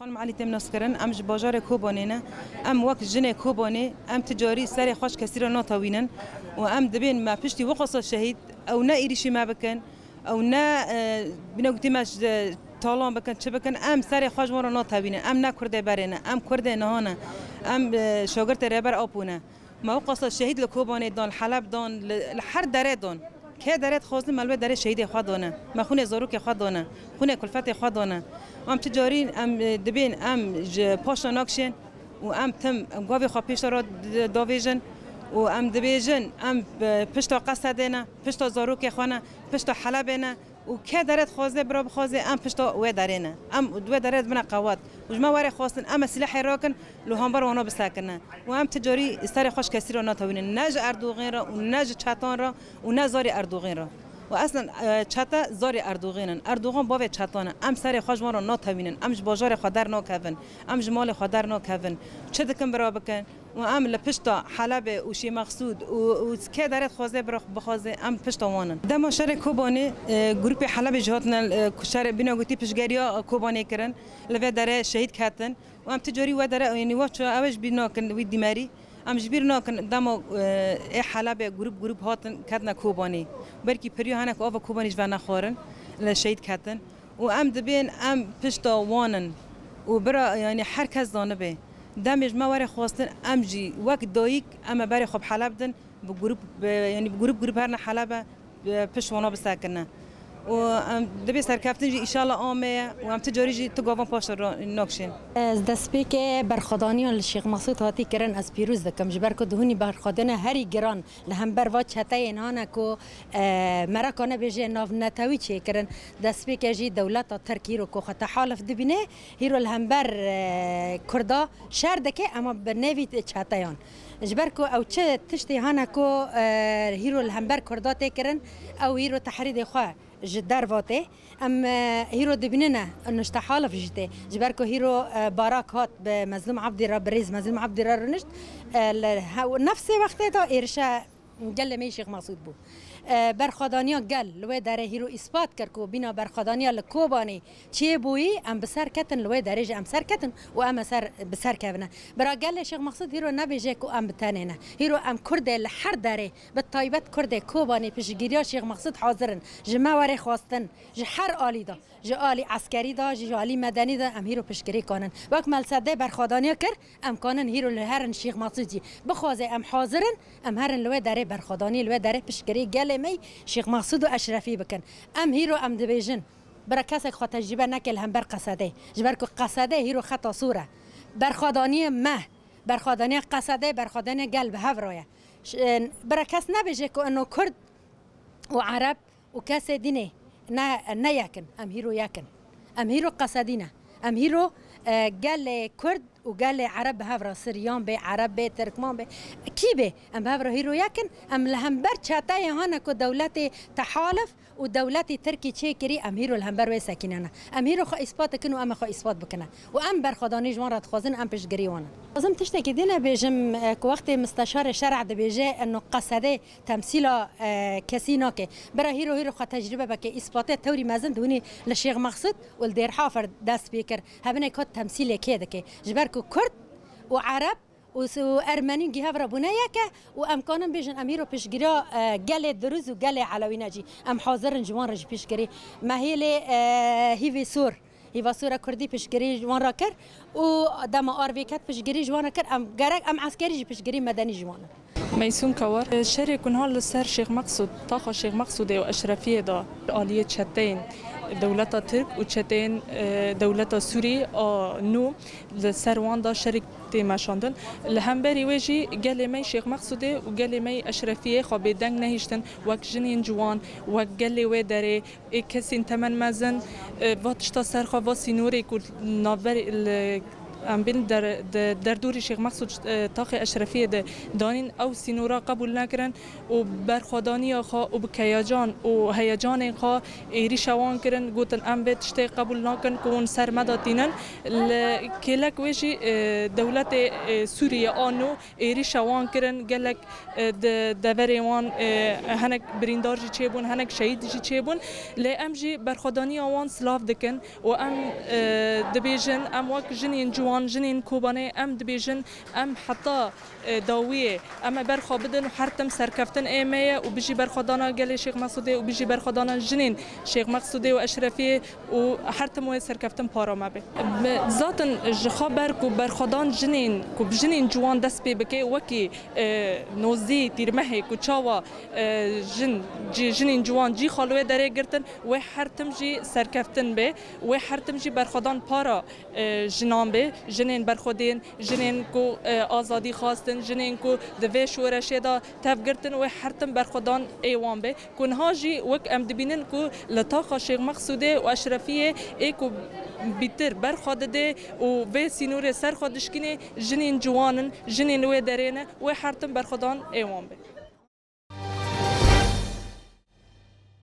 خانم علی تم نسکرن ام ج بازار کوبانینا ام وقت جن کوبانی ام تجاری سر خوش کسی را ناتوینن و ام دبین ما پشتی وقص شهید او نه ایریشی ما بکن او نه بنوقتی ماش طالان بکن چه بکن ام سر خوش ما را ناتوینن ام نه کرده برینه ام کرده نهانه ام شاگرد رهبر آپونه ما وقص شهید لکوبانی دان حلب دان هر دره دان که درت خواسته ملوه دره شهید خود دانه ما خونه زاروک خود دانه خونه کلفت خود دانه ام تجارین ام دبین ام پاشا ناکشن و ام تم گاوی خو پیش را داویجن و ام دبیجن ام پشتا قصدنا پشتا زاروک خانه پشتا حلبنا و که درت خواسته برا بخواسته ام پشتا و درینه ام دو درت بنا قوات و ما واره خواستن ام سلاح راکن لو هم برا ونا بساکنه و ام تجاری استر خوش کسی را ناتوینه نج اردوغین را و نج چاتان را و نزاری اردوغین را و اصلا چتا زاری اردوغان باوی چتانه ام سر خوش ما را ناتوینن ام بازار خدر ناکون ام مال خدر ناکون چه دکم برا بکن و ام لپشتا حلب و شی مقصود و که درت خوازه برا بخوازه ام پشتا وانن دما شهر کوبانی گروپ حلب جهاتن شهر بناگوتی پشگریا کوبانی کرن لوی دره شهید کتن و ام تجاری و دره یعنی وقت اوج بیناکن وی دیماری ام جبیر ناکن دما حلب گروپ هاتن کدنا کوبانی برکی پریو هنک آوا کوبانی جوا نخورن لشهید کتن و ام دبین ام پشتا وانن و برا یعنی هر کس دانه به دمج ما وره خواستن ام جی وقت دایک اما برای خب حلب دن بگروپ یعنی بگروپ هرنا حلب پشت وانا بسکنه و ام دبی سرکفتن جی ایشالا آمه و ام تجاری جی تو گاوان پاش را ناکشین از دست که برخدانیان الشیخ مسعود هاتی کردن از پیروز دکم جبر که دهونی برخدانه هری گران لهم بر وات چته اینها کو مراکنه بجه ناف نتوی چه کردن دست که جی دولت ترکی رو کو خط حالف دبینه هیرو لهم بر کردا شهر دکه اما به نوی چته یان جبر کو او چه تشتی هانا کو هیرو لهم بر کردا تکرن او هیرو تحرید خواه جدار واته ام هيرو دبننا انه استحالف جته جبركو هيرو باراك هات بمظلوم عبد الرب بريز مظلوم عبد الرب رنشت نفس وقته ارشا قال لي شيخ مسعود بو برخدانیا گل لوی دره هیرو اثبات کرد کو بینا برخدانیا لکوبانی چی بویی ام بسر کتن لوی درجه ام سر کتن و ام سر بسر کونه برا گل شیخ مسعود هیرو نبیجه کو ام بتنینه هیرو ام کرد لحر دره بالطایبت کرد کوبانی پیشگیری شیخ مسعود حاضرن جماوری خواستن جهر عالی دا جالی عسکری دا جالی مدنی دا ام هیرو پیشگیری کنن وقت ملصده برخدانیا کرد ام کانن هیرو لهرن شیخ مسعودی بخوازه ام حاضرن ام هرن لوی دره برخدانی لوی دره پیشگیری گل می شیخ مسعود و اشرفی بکن ام هیرو ام دبیجن برا کسی خود تجربه نکل هم بر قصده جبر که قصده هیرو خطا صوره برخدانی مه برخدانی قصده برخدانی قلب هفرایه برا کس نبیجه که انو کرد و عرب و کسی دینه نه یکن ام هیرو یکن ام هیرو قصدینه ام هیرو قال کرد وقال عرب هفرا سريان به عرب به تركمان به كي به ام هفرا هيرو يكن ام لهمبر چاتاي هانا كو دولتي تحالف ودولتي تركي تشيكري ام هيرو لهمبر وساكنانا ام هيرو خو اثبات كنو ام خو اثبات بكنا وام برخداني جوان رات خوزن ام بيشغري وانا لازم تشتكي دينا بيجم وقت مستشار الشرع بيجي انه قصده تمثيل كاسينوكي برا هيرو خو تجربه بك اثباتات توري مازن دوني للشيخ مقصود والدير حافر داس بيكر هبنا كو تمثيل كيدك جبر كرد وعرب وارمني جهاف ربنا يكا وامكانن بيجن اميرو بيشغرا قال دروز وقال علوي ناجي ام حاضر جوان رج بيشغري ما هي لي هيفي سور هيفا سورة كردي بيشغري جوان راكر ودم ارفيكات بيشغري جوان راكر ام غرق ام عسكري بيشغري مدني جوان ميسون كوار شركون هول سر شيخ مقصود طاقه شيخ مقصود واشرفيه دا آليه تشتين دولة ترك وتشتين دولة سوري نو لسروان دا شركة مشاندن لهمبري وجي قال مي شيخ مقصودي وقال مي اشرفيه خو بدنگ نهشتن وك جنين جوان وك قال وي داري كسين تمن مزن واتشتا سرخه واسي نوري كل نافر ام بین در دوری شیخ مقصود طاق اشرفیه ده دانین او سینورا قبول نکرن و برخوادانی خوا و بکیاجان و هیجان خوا ایری شوان کرن گوتن ام بیت شتی قبول نکن که اون سر مداتینن کلک ویجی دولت سوریه آنو ایری شوان کرن گلک دوریوان هنک بریندار جی چه بون هنک شهید جی چه بون لی ام جی برخوادانی آوان سلاف دکن و ام دبیجن ام وک جنین جوان جنین کوبانه ام دبیجن ام حتی داویه ام برخوا بدن و حرتم سرکفتن ایمه و بجی برخوادانا گل شیخ مقصوده و بجی برخوادانا جنین شیخ مقصوده و اشرفی و حرتم و سرکفتن پارامه به ذاتن جخا برکو برخوادان جنین کو بجنین جوان دست پی بکی وکی نوزی تیرمه کو چاوا جنین جوان جی خالوه داره گرتن و حرتم جی سرکفتن به و حرتم جی برخوادان پارا جنان به جنین برخودین جنین کو آزادی خواستن جنین کو دوی شورشه دا تفگرتن و حرتم برخودان ایوان به کنها جی وک ام دبینن کو لطاقه شیخ مقصوده و اشرفیه ای کو بیتر برخواد ده و وی سینور سر خودشکینه جنین جوانن جنین و درینه و حرتم برخودان ایوان به